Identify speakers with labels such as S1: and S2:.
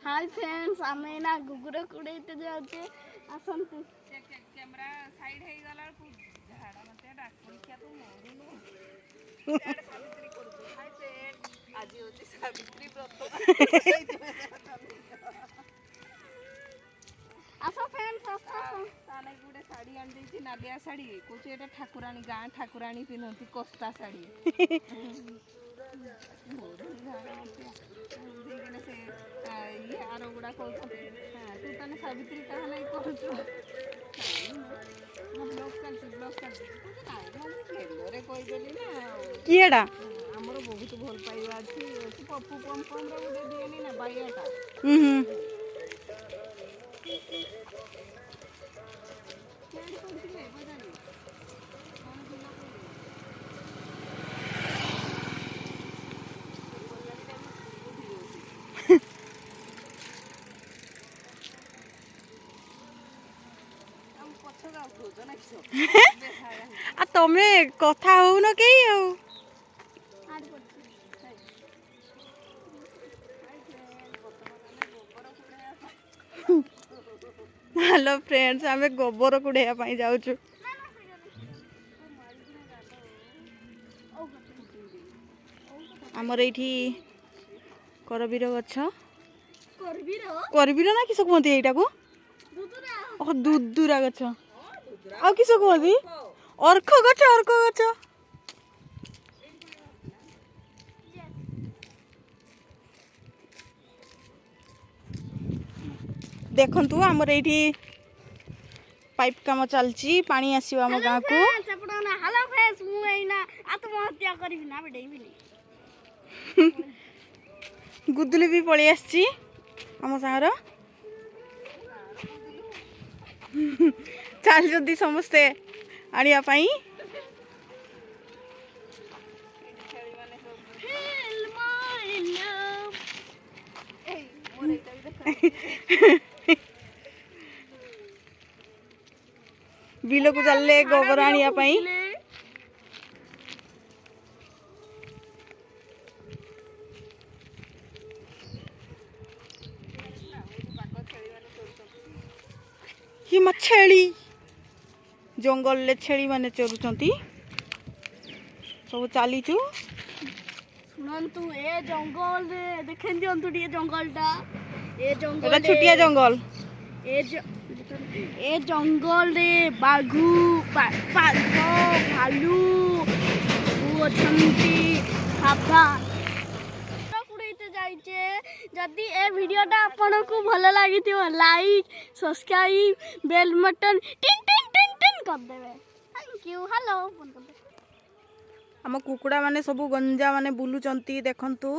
S1: Hi friends आमे ना गुगुर कुड़ैते जाउचे आसंतु
S2: कैमरा साइड हे गला को झाड़ा मते डाक परीक्षा तो मोरुनु एड सावित्री करदु हाय फ्रेंड आज होची सावित्री व्रत
S1: आसो फ्रेंड्स आसो
S2: ताने गुडे साड़ी आन देची नालिया साड़ी कोची एटा ठाकुरानी गां ठाकुरानी पिनती कोस्ता साड़ी मोरुनु झाड़ा मते देखने से ये आरो गुडा को हां तू तने सावित्री कहा नहीं करछु ब्लॉग कर नाइ हम खेलो रे कोई देली ना
S1: किएडा
S2: हमरो बहुत भल पाइबा अछि पप्पू पम पम रे गुडे दिएनी ना बाइयाटा
S1: आ तमे कथा हो न के हो हेलो फ्रेंड्स आमे गोबर कुड़ैया पाई जाउछु हमर एठी करबीर गछ करबीर ना किस कहते एटा को दुदुरा गछ आ किस कहती अर्ख गछ देखंतु हमर एठी पाइप काम चलची पानी आसीबो हम गाँ को हेलो फ्रेंड्स मु एना आत्महत्या करबी ना बेडेबी गुदुली भी पळी आछी हम सागर चल जदी समस्ते आनिया पाई बिलो को चलले गोबर आनिया पाई ये छेली जंगल ले छेली माने चरुचंती सब चलीचु सुनंतु ए जंगल रे देखें दियंतु टिके जंगलटा ए जंगल एटा छुटिया जंगल ए जंगल रे बाघु भालू अछंती हापा जदि ए वीडियोटा आपन को भल लागी लाइक सब्सक्राइब बेल बटन टिन टिन टिन टिन कर देबे थैंक यू हेलो हम कुकुड़ा माने सब गंजा माने बुलुचंती देखंतु।